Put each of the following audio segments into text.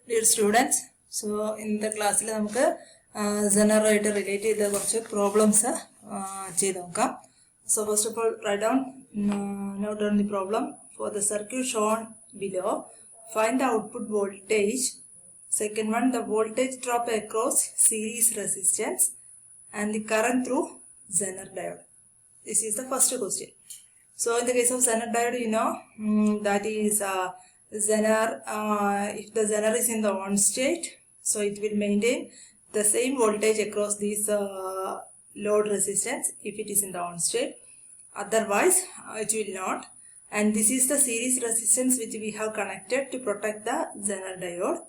Dear students, so in the class we will generator related problems. So first of all, write down, note down the problem. For the circuit shown below, find the output voltage. Second one, the voltage drop across series resistance and the current through Zener diode. This is the first question. So in the case of Zener diode, you know, that is Zener, if the Zener is in the on state, so it will maintain the same voltage across this load resistance if it is in the on state. Otherwise, it will not. And this is the series resistance which we have connected to protect the Zener diode.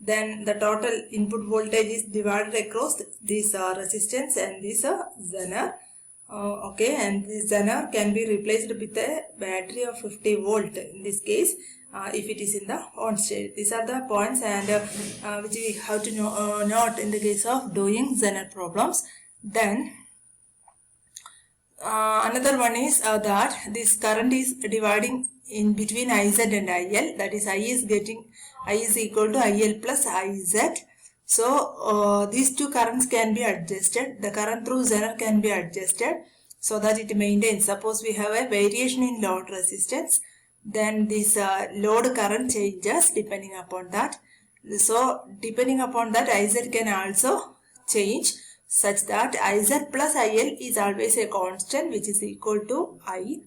Then the total input voltage is divided across this resistance and this Zener. Okay, and this Zener can be replaced with a battery of 50 volt in this case if it is in the on state. These are the points and which we have to note in the case of doing Zener problems. Then another one is that this current is dividing in between IZ and IL, that is I is equal to IL plus IZ. So these two currents can be adjusted. The current through Zener can be adjusted so that it maintains. Suppose we have a variation in load resistance, then this load current changes depending upon that. So depending upon that, IZ can also change such that IZ plus IL is always a constant which is equal to I.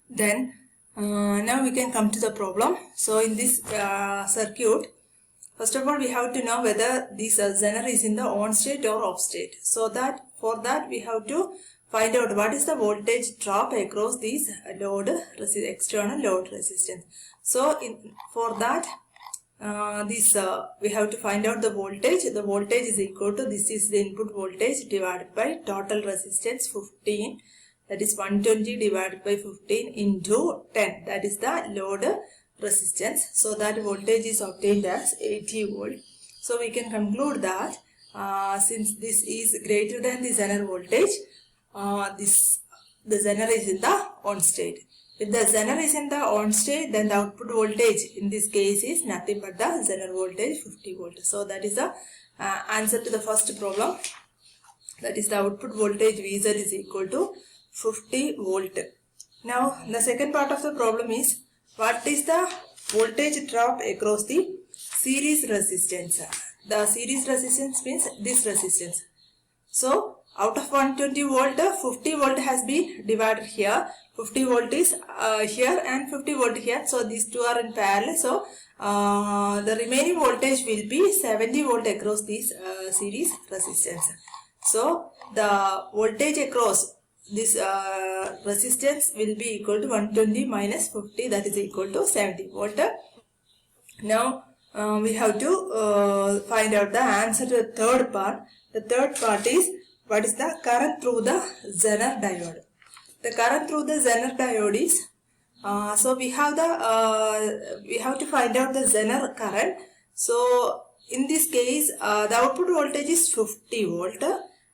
Then now we can come to the problem. So in this circuit, first of all, we have to know whether this Zener is in the on state or off state. So that for that we have to find out what is the voltage drop across this load external load resistance. So for that we have to find out the voltage. The voltage is equal to, this is the input voltage divided by total resistance 15. That is 120 divided by 15 into 10. That is the load resistance. So that voltage is obtained as 80 volt. So we can conclude that since this is greater than the Zener voltage, the Zener is in the on state. If the Zener is in the on state, then the output voltage in this case is nothing but the Zener voltage 50 volt. So that is the answer to the first problem. That is the output voltage VZ is equal to 50 volt. Now the second part of the problem is, what is the voltage drop across the series resistance? The series resistance means this resistance. So out of 120 volt, 50 volt has been divided here. 50 volt is here and 50 volt here. So these two are in parallel. So the remaining voltage will be 70 volt across this series resistance. So the voltage across this resistance will be equal to 120 minus 50, that is equal to 70 volt. Now we have to find out the answer to the third part. The third part is, what is the current through the Zener diode? The current through the Zener diode is, so we have to find out the Zener current. So in this case the output voltage is 50 volt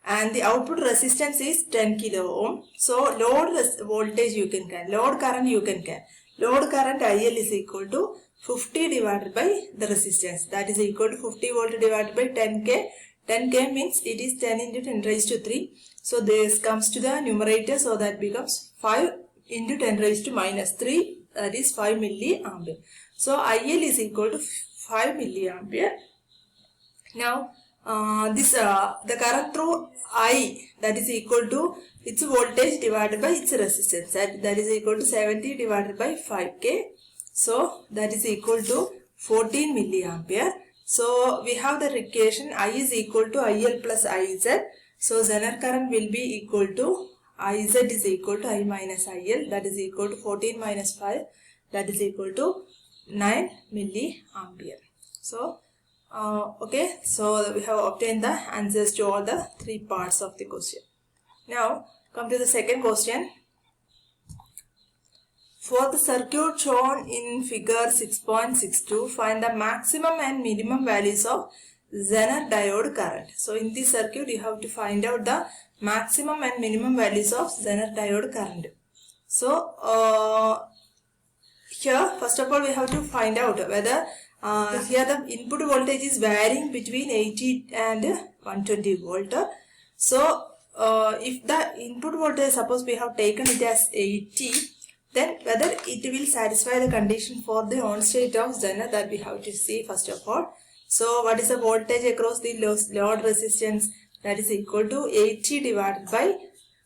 and the output resistance is 10 kilo ohm. So load voltage you can get, load current you can get. Load current IL is equal to 50 divided by the resistance, that is equal to 50 volt divided by 10k. 10k means it is 10 into 10 raised to 3. So this comes to the numerator, so that becomes 5 into 10 raised to minus 3, that is 5 milliampere. So IL is equal to 5 milliampere. Now the current through I, that is equal to its voltage divided by its resistance, that is equal to 70 divided by 5k. So that is equal to 14 milliampere. So we have the equation I is equal to IL plus IZ. So Zener current will be equal to IZ is equal to I minus IL, that is equal to 14 minus 5, that is equal to 9 milliampere. So okay, so we have obtained the answers to all the three parts of the question. Now come to the second question. For the circuit shown in figure 6.62, find the maximum and minimum values of Zener diode current. So in this circuit you have to find out the maximum and minimum values of Zener diode current. So here first of all we have to find out whether Here the input voltage is varying between 80 and 120 volt. So if the input voltage, suppose we have taken it as 80, then whether it will satisfy the condition for the on state of Zener, that we have to see first of all. So what is the voltage across the load resistance? That is equal to 80 divided by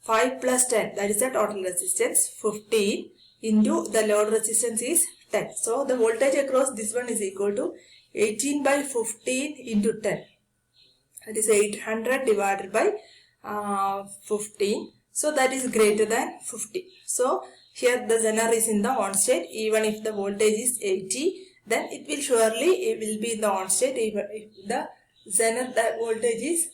5 plus 10, that is the total resistance, 15 into the load resistance is 10. So the voltage across this one is equal to 18 by 15 into 10. That is 800 divided by 15. So that is greater than 50. So here the Zener is in the on state. Even if the voltage is 80, then it will surely be in the on state. Even if the Zener voltage is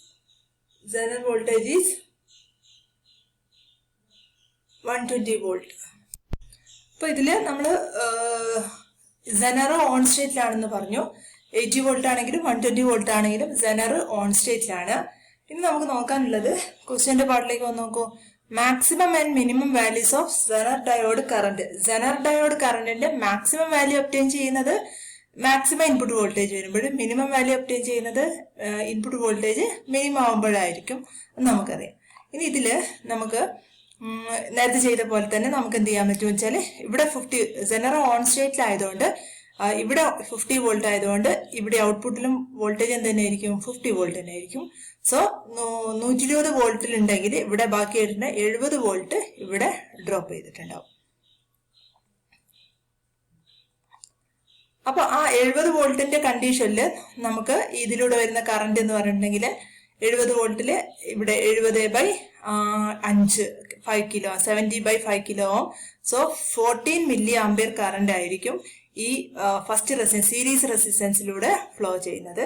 120 volt. അപ്പോൾ ഇതിൽ നമ്മൾ Zener on സ്റ്റേറ്റിലാണെന്ന് പറഞ്ഞു. 80 volt ആണെങ്കിലും 120 volt ആണെങ്കിലും Zener on സ്റ്റേറ്റിലാണ്. ഇനി നമുക്ക് നോക്കാനുള്ളത് ക്വസ്റ്റ്യന്റെ പാർട്ടിലേക്ക് വന്ന് നോക്കൂ. Maximum and minimum values of Zener diode current. Zener diode കറന്റിന്റെ മാക്സിമം വാല്യൂ ഒബ്റ്റെയിൻ ചെയ്യുന്നത് മാക്സിമം ഇൻപുട്ട് വോൾട്ടേജ് വരുമ്പോഴും മിനിമം വാല്യൂ ഒബ്റ്റെയിൻ ചെയ്യുന്നത് ഇൻപുട്ട് വോൾട്ടേജ് മിനിമം ആകുമ്പോഴായിരിക്കും എന്ന് നമുക്കറിയാം. ഇനി ഇതിൽ നമുക്ക് നേരത്തെ ചെയ്ത പോലെ തന്നെ നമുക്ക് എന്ത് ചെയ്യാൻ പറ്റും വെച്ചാൽ ഇവിടെ Zener ഓൺ സ്റ്റേറ്റിലായതുകൊണ്ട് ഇവിടെ 50 വോൾട്ട് ആയതുകൊണ്ട് ഇവിടെ ഔട്ട്പുട്ടിലും വോൾട്ടേജ് എന്ത് തന്നെ ആയിരിക്കും, 50 വോൾട്ട് തന്നെ ആയിരിക്കും. സോ 120 വോൾട്ടിൽ ഉണ്ടെങ്കിൽ ഇവിടെ ബാക്കിയായിട്ട് 70 വോൾട്ട് ഇവിടെ ഡ്രോപ്പ് ചെയ്തിട്ടുണ്ടാവും. അപ്പൊ ആ 70 വോൾട്ടിന്റെ കണ്ടീഷനിൽ നമുക്ക് ഇതിലൂടെ വരുന്ന കറണ്ട് എന്ന് പറഞ്ഞിട്ടുണ്ടെങ്കിൽ 70 വോൾട്ടില് ഇവിടെ 70/5 5 kilo 70/5 kilo ohm. So 14 milli ampere current ആയിരിക്കും ഈ ഫസ്റ്റ് റെസിസ്റ്റൻസ് സീരീസ് റെസിസ്റ്റൻസിലൂടെ ഫ്ലോ ചെയ്യുന്നത്.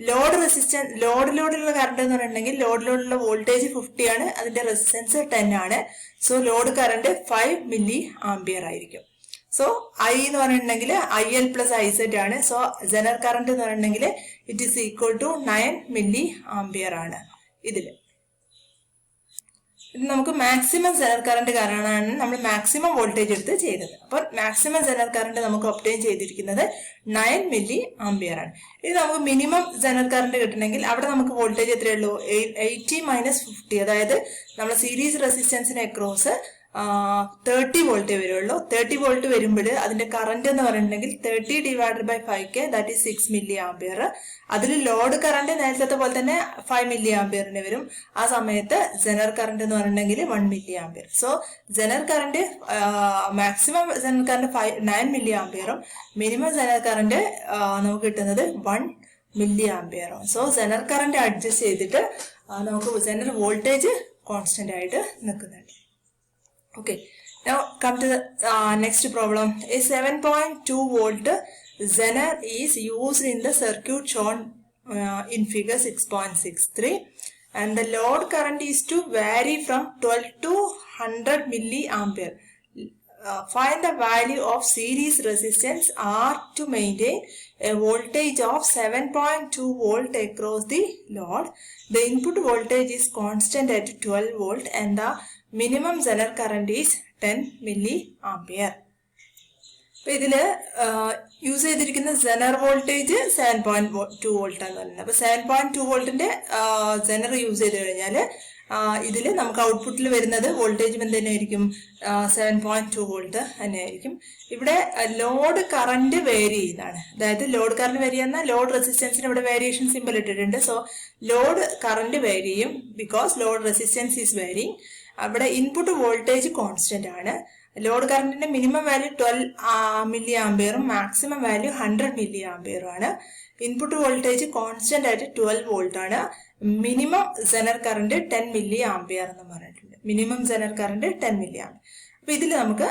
ലോഡിലുള്ള കറണ്ട് എന്ന് പറഞ്ഞിട്ടുണ്ടെങ്കിൽ ലോഡിലുള്ള വോൾട്ടേജ് 50 ആണ്, അതിന്റെ റെസിസ്റ്റൻസ് 10 ആണ്. So load current 5 milli ampere ആയിരിക്കും. സോ ഐ എന്ന് പറഞ്ഞിട്ടുണ്ടെങ്കിൽ IL പ്ലസ് IZ ആണ്. സോ Zener കറണ്ട് എന്ന് പറഞ്ഞിട്ടുണ്ടെങ്കിൽ it is equal to 9 milli ampere ആണ്. ഇത് നമുക്ക് മാക്സിമം Zener കറണ്ട് കാരണമാണ് നമ്മൾ മാക്സിമം വോൾട്ടേജ് എടുത്ത് ചെയ്തത്. അപ്പോൾ മാക്സിമം Zener കറണ്ട് നമുക്ക് ഒബ്റ്റെയിൻ ചെയ്തിരിക്കുന്നത് 9 മില്ലി ആംപിയർ ആണ്. ഇത് നമുക്ക് മിനിമം Zener കറണ്ട് കിട്ടണമെങ്കിൽ അവിടെ നമുക്ക് വോൾട്ടേജ് എത്രയുള്ളൂ, 80 - 50, അതായത് നമ്മൾ സീരീസ് റെസിസ്റ്റൻസിന് അക്രോസ് 30 വോൾട്ടേ വരുള്ളൂ. 30 വോൾട്ട് വരുമ്പോൾ അതിന്റെ കറണ്ട് എന്ന് പറഞ്ഞിട്ടുണ്ടെങ്കിൽ 30 divided by 5K, that is 6 milli ampere. അതിൽ ലോഡ് കറണ്ട് നേരത്തെ പോലെ തന്നെ 5 മില്ലി ആംപിയറിന് വരും. ആ സമയത്ത് Zener കറണ്ട് എന്ന് പറഞ്ഞിട്ടുണ്ടെങ്കിൽ 1 milli ampere. So Zener current maximum Zener current 9 milli ആംപിയറും മിനിമം Zener കറണ്ട് നമുക്ക് കിട്ടുന്നത് 1 മില്ലി ആംപിയറും. സോ Zener കറണ്ട് അഡ്ജസ്റ്റ് ചെയ്തിട്ട് നമുക്ക് Zener വോൾട്ടേജ് കോൺസ്റ്റന്റ് ആയിട്ട് നിൽക്കുന്നുണ്ട്. Okay, now come to the next problem. A 7.2 volt Zener is used in the circuit shown in figure 6.63, and the load current is to vary from 12 to 100 milliampere. Find the value of series resistance R to maintain a voltage of 7.2 volt across the load. The input voltage is constant at 12 volt and the minimum Zener current is 10 milliampere. അപ്പോൾ ഇതിൽ use ചെയ്തിരിക്കുന്ന Zener voltage 7.2 volt എന്ന് പറയുന്നത്. അപ്പോൾ 7.2 വോൾട്ടിന്റെ Zener use ചെയ്ത് കഴിഞ്ഞാൽ ഇതിൽ നമുക്ക് ഔട്ട്പുട്ടിൽ വരുന്നത് വോൾട്ടേജ് എന്ത് തന്നെയായിരിക്കും, 7.2 വോൾട്ട് തന്നെയായിരിക്കും. ഇവിടെ ലോഡ് കറണ്ട് വേരി ചെയ്യുന്നതാണ്. അതായത് ലോഡ് കറണ്ട് വേരി ചെയ്യുന്ന ലോഡ് റെസിസ്റ്റൻസിന് ഇവിടെ വേരിയേഷൻ സിമ്പിൾ ഇട്ടിട്ടുണ്ട്. സോ ലോഡ് കറണ്ട് വേരി ചെയ്യും because load resistance is varying. അവിടെ ഇൻപുട്ട് വോൾട്ടേജ് കോൺസ്റ്റന്റ് ആണ്. ലോഡ് കറണ്ടിന്റെ മിനിമം വാല്യൂ 12 മില്ലി ആംപിയറും മാക്സിമം വാല്യൂ 100 മില്ലി ആംപിയറും ആണ്. ഇൻപുട്ട് വോൾട്ടേജ് കോൺസ്റ്റന്റ് ആയിട്ട് 12 വോൾട്ട് ആണ്. Minimum Zener current 10 milli ampere എന്ന് പറഞ്ഞിട്ടുണ്ട്. Minimum Zener current 10 milli ampere. അപ്പൊ ഇതിൽ നമുക്ക്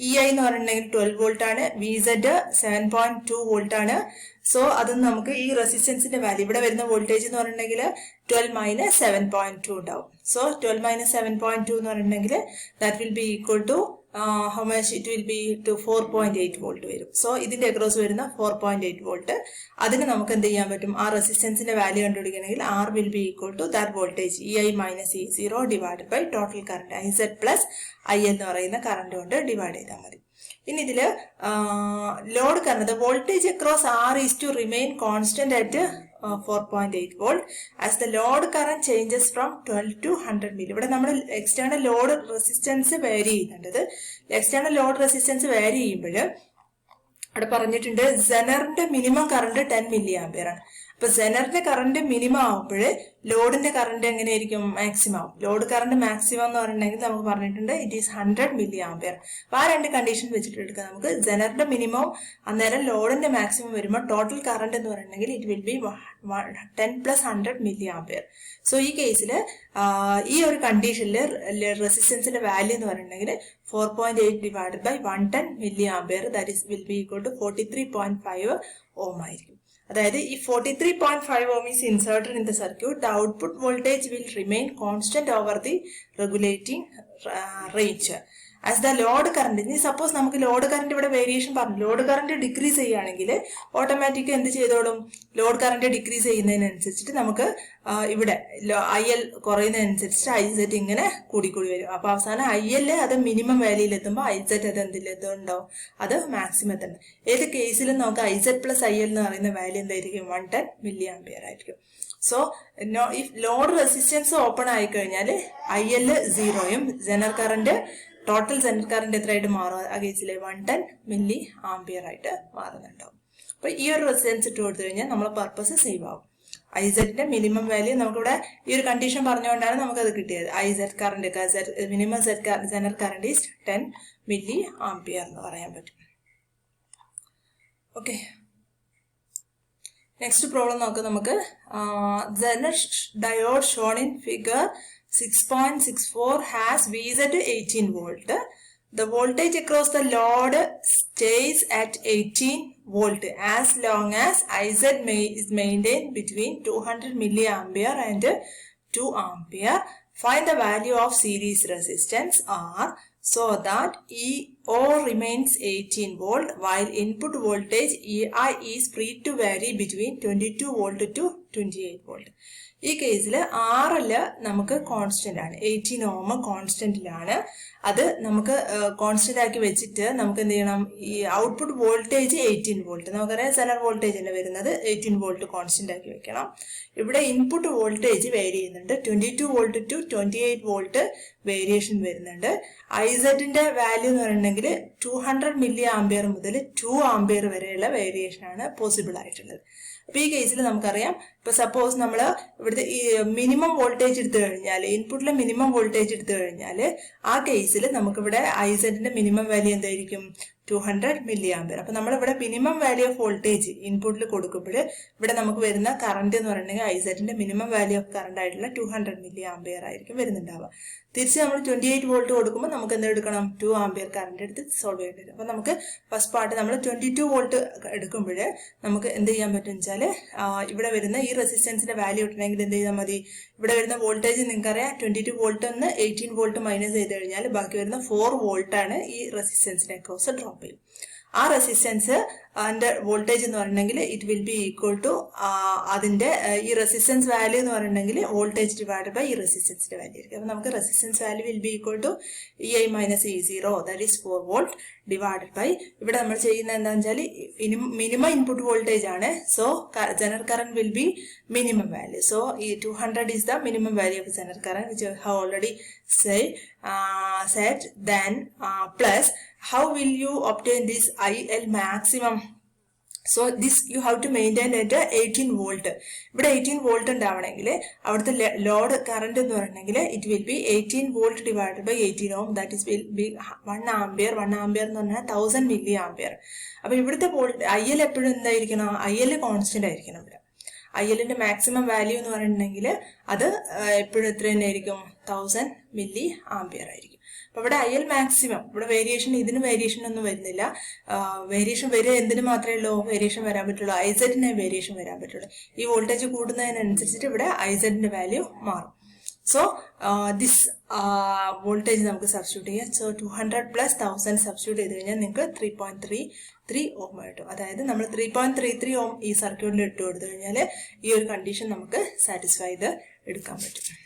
EI എന്ന് പറഞ്ഞിട്ടുണ്ടെങ്കിൽ 12 വോൾട്ട് ആണ്, VZ 7.2 വോൾട്ട് ആണ്. സോ അത് നമുക്ക് ഈ റെസിസ്റ്റൻസിന്റെ വാല്യൂ ഇവിടെ വരുന്ന വോൾട്ടേജ് എന്ന് പറഞ്ഞിട്ടുണ്ടെങ്കിൽ 12 - 7.2 ഉണ്ടാവും. സോ 12 - 7.2 എന്ന് പറഞ്ഞിട്ടുണ്ടെങ്കിൽ that will be equal to how much it will be to 4.8 volt വരും. സോ ഇതിന്റെ അക്രോസ് വരുന്ന 4.8 വോൾട്ട്. അതിന് നമുക്ക് എന്ത് ചെയ്യാൻ പറ്റും, ആ റെസിസ്റ്റൻസിന്റെ value കണ്ടുപിടിക്കണമെങ്കിൽ R will be equal to that voltage EI - E0 divided by total current IZ plus I എന്ന് പറയുന്ന കറണ്ട് കൊണ്ട് ഡിവൈഡ് ചെയ്താൽ മതി. ഇനി ഇതില് load current the voltage across R is to remain constant at 4.8 volt as the load current changes from 12 to 100 milli. ഇവിടെ നമ്മൾ external load resistance vary ചെയ്യുന്നുണ്ട്. എക്സ്റ്റേണൽ ലോഡ് റെസിസ്റ്റൻസ് വേരി ചെയ്യുമ്പോൾ അവിടെ പറഞ്ഞിട്ടുണ്ട് സെനറിന്റെ മിനിമം കറണ്ട് 10 മില്ലി ആംപിയർ ആണ്. അപ്പൊ സെനറിന്റെ current minimum ആവുമ്പോൾ ലോഡിന്റെ കറണ്ട് എങ്ങനെയായിരിക്കും? മാക്സിമം ആവും. ലോഡ് കറണ്ട് മാക്സിമം എന്ന് പറഞ്ഞിട്ടുണ്ടെങ്കിൽ നമുക്ക് പറഞ്ഞിട്ടുണ്ട് ഇറ്റ് ഈസ് 100 മില്ലി ആംപിയർ. അപ്പൊ ആ രണ്ട് കണ്ടീഷൻ വെച്ചിട്ട് എടുക്കാം. നമുക്ക് സെനറിന്റെ മിനിമം അന്നേരം ലോഡിന്റെ മാക്സിമം വരുമ്പോൾ ടോട്ടൽ കറണ്ട് എന്ന് പറഞ്ഞിട്ടുണ്ടെങ്കിൽ it will B 10 + 100 milli ampere. So ഈ കേസിൽ ഈ ഒരു കണ്ടീഷനിൽ റെസിസ്റ്റൻസിന്റെ വാല്യൂ എന്ന് പറഞ്ഞിട്ടുണ്ടെങ്കിൽ 4.8 divided by 110 milli ampere that is will be equal to 43.5 ohm ആയിരിക്കും. അതായത് ഈ 43.5 ohm is inserted in the circuit. The output voltage will remain constant over the regulating range as the load current. ഇനി suppose നമുക്ക് load current ഇവിടെ variation പറഞ്ഞു, load current decrease ചെയ്യുകയാണെങ്കിൽ automatic എന്ത് ചെയ്തോളും? ലോഡ് കറന്റ് ഡിക്രീസ് ചെയ്യുന്നതിനനുസരിച്ചിട്ട് നമുക്ക് ഇവിടെ IL കുറയുന്നതിനനുസരിച്ച് IZ ഇങ്ങനെ കൂടിക്കൂടി വരും. അപ്പൊ അവസാനം IL അത് മിനിമം വാല്യൂയിൽ എത്തുമ്പോൾ IZ അത് എന്തിലെത്തുണ്ടാവും? അത് മാക്സിമം എത്തണം. ഏത് കേസിലും നമുക്ക് IZ + IL എന്ന് പറയുന്ന വാല്യൂ എന്തായിരിക്കും? 110 മില്ലി ആംപിയർ ആയിരിക്കും. So if load resistance open ആയി കഴിഞ്ഞാൽ IL 0യും general current total zener current എത്രയായിട്ട് മാറും? ആ കേസിൽ 110 മില്ലി ആംപിയർ ആയിട്ട് മാറുന്നുണ്ടാവും. അപ്പൊ ഈ ഒരു റെസിസ്റ്റൻസ് ഇട്ട് കൊടുത്തു കഴിഞ്ഞാൽ നമ്മളെ പർപ്പസ് സേവ് ആവും. IZന്റെ മിനിമം വാല്യൂ നമുക്കിവിടെ ഈ ഒരു കണ്ടീഷൻ പറഞ്ഞുകൊണ്ടാണ് നമുക്കത് കിട്ടിയത്. IZ current minimum Zener current is 10 milli ampere എന്ന് പറയാൻ പറ്റും. ഓക്കെ, നെക്സ്റ്റ് പ്രോബ്ലം നോക്കാം നമുക്ക്. Zener diode shown in figure 6.64 has VZ 18 volt. The voltage across the load stays at 18 volt as long as IZ is maintained between 200 milliampere and 2 ampere. Find the value of series resistance R so that EO remains 18 volt while input voltage EI is free to vary between 22 volt to 28 volt. ഈ കേസിൽ ആറില് നമുക്ക് constant ആണ്, 18 ഓം കോൺസ്റ്റന്റിലാണ്. അത് നമുക്ക് constant ആക്കി വെച്ചിട്ട് നമുക്ക് എന്ത് ചെയ്യണം? ഈ ഔട്ട്പുട്ട് വോൾട്ടേജ് 18 വോൾട്ട്, നമുക്കറിയാം സെലർ വോൾട്ടേജ് അല്ലേ വരുന്നത്, 18 വോൾട്ട് കോൺസ്റ്റന്റ് ആക്കി വെക്കണം. ഇവിടെ ഇൻപുട്ട് വോൾട്ടേജ് വേരി ചെയ്യുന്നുണ്ട്, 22 വോൾട്ട് ടു 28 വോൾട്ട് വേരിയേഷൻ വരുന്നുണ്ട്. IZന്റെ വാല്യൂ എന്ന് പറയുന്നുണ്ടെങ്കിൽ 200 മില്ലി ആംപിയർ മുതൽ 2 ആംപിയർ വരെയുള്ള വേരിയേഷൻ ആണ് പോസിബിൾ ആയിട്ടുള്ളത്. അപ്പൊ ഈ കേസിൽ നമുക്കറിയാം, ഇപ്പൊ സപ്പോസ് നമ്മൾ ഇവിടുത്തെ ഈ മിനിമം വോൾട്ടേജ് എടുത്തു കഴിഞ്ഞാൽ, ഇൻപുട്ടിലെ മിനിമം വോൾട്ടേജ് എടുത്തു കഴിഞ്ഞാൽ ആ കേസിൽ നമുക്കിവിടെ IZന്റെ മിനിമം വാല്യൂ എന്തായിരിക്കും? 200 മില്ലി ആംപിയർ. അപ്പൊ നമ്മളിവിടെ മിനിമം വാല്യൂ ഓഫ് വോൾട്ടേജ് ഇൻപുട്ടിൽ കൊടുക്കുമ്പോൾ ഇവിടെ നമുക്ക് വരുന്ന കറണ്ട് എന്ന് പറയുന്നത് IZന്റെ മിനിമം വാല്യൂ ഓഫ് കറണ്ട് ആയിട്ടുള്ള 200 മില്ലി ആംപിയർ ആയിരിക്കും വരുന്നുണ്ടാവുക. തിരിച്ച് നമ്മൾ 28 വോൾട്ട് കൊടുക്കുമ്പോൾ നമുക്ക് എന്താ എടുക്കണം? 2 ആംപിയർ കറണ്ട് എടുത്ത് സോൾവ് ചെയ്യേണ്ടി വരും. അപ്പൊ നമുക്ക് ഫസ്റ്റ് പാർട്ട് നമ്മൾ 22 വോൾട്ട് എടുക്കുമ്പോൾ നമുക്ക് എന്ത് ചെയ്യാൻ പറ്റും വെച്ചാൽ ഇവിടെ വരുന്ന ഈ റെസിസ്റ്റൻസിന്റെ വാല്യൂ കിട്ടണമെങ്കിൽ എന്ത് ചെയ്താൽ മതി? ഇവിടെ വരുന്ന വോൾട്ടേജ് നിങ്ങൾക്കറിയാം, 22 വോൾട്ട് നിന്ന് 18 വോൾട്ട് മൈനസ് ചെയ്ത് കഴിഞ്ഞാൽ ബാക്കി വരുന്ന 4 വോൾട്ടാണ് ഈ റെസിസ്റ്റൻസിനെ ക്രോസ് ഡ്രോപ്പ് ചെയ്യും. ആ റെസിസ്റ്റൻസ് അതിന്റെ വോൾട്ടേജ് എന്ന് പറഞ്ഞിട്ടുണ്ടെങ്കിൽ it will be equal to അതിന്റെ ഈ റെസിസ്റ്റൻസ് വാല്യൂ എന്ന് പറഞ്ഞിട്ടുണ്ടെങ്കിൽ വോൾട്ടേജ് ഡിവൈഡ് ബൈ ഈ റെസിസ്റ്റൻസിന്റെ വാല്യൂ ആയിരിക്കും. അപ്പൊ നമുക്ക് resistance value will be equal to EI minus E0 that is 4 volt divided by ഇവിടെ നമ്മൾ ചെയ്യുന്നത് എന്താണെന്ന് വെച്ചാൽ മിനിമം ഇൻപുട്ട് വോൾട്ടേജ് ആണ്. So general current will be minimum value. So ഈ 200 is the minimum value of general current which I have already said. Then plus how will you obtain this IL maximum? So this you have to maintain at 18 volt. ഇവിടെ 18 volt ഉണ്ടാവണമെങ്കിൽ അവിടുത്തെ load current എന്ന് പറഞ്ഞെങ്കിൽ it will be 18 volt divided by 18 ohm that is will be 1 ampere. 1 ampere എന്ന് പറഞ്ഞാൽ 1000 milli ampere. അപ്പൊ ഇവിടുത്തെ IL എപ്പോഴും എന്തായിരിക്കണം? IL കോൺസ്റ്റന്റ് ആയിരിക്കണം. ഇവിടെ ILന്റെ മാക്സിമം വാല്യൂ എന്ന് പറഞ്ഞിട്ടുണ്ടെങ്കിൽ അത് എപ്പോഴും എത്ര തന്നെ ആയിരിക്കും? 1000 മില്ലി ആംപിയർ ആയിരിക്കും. അപ്പൊ ഇവിടെ IL മാക്സിമം, ഇവിടെ വേരിയേഷൻ, ഇതിന് വേരിയേഷൻ ഒന്നും വരുന്നില്ല. വേരിയേഷൻ വരിക എന്തിനു മാത്രമേ ഉള്ളൂ? വേരിയേഷൻ വരാൻ പറ്റുള്ളൂ, IZന് വേരിയേഷൻ വരാൻ പറ്റുള്ളൂ. ഈ വോൾട്ടേജ് കൂടുന്നതിനനുസരിച്ചിട്ട് ഇവിടെ IZന്റെ വാല്യൂ മാറും. സോ ദിസ് വോൾട്ടേജ് നമുക്ക് സബ്സ്റ്റിറ്റ്യൂട്ട് ചെയ്യാം. സോ 200 + 1000 സബ്സ്റ്റിറ്റ്യൂട്ട് ചെയ്ത് കഴിഞ്ഞാൽ നിങ്ങൾക്ക് 3.33 ഓം കിട്ടും. അതായത് നമ്മൾ 3.33 ഓം ഈ സർക്യൂട്ടിൽ ഇട്ട് കൊടുത്തു കഴിഞ്ഞാൽ ഈ ഒരു കണ്ടീഷൻ നമുക്ക് സാറ്റിസ്ഫൈ ചെയ്ത് എടുക്കാൻ പറ്റും.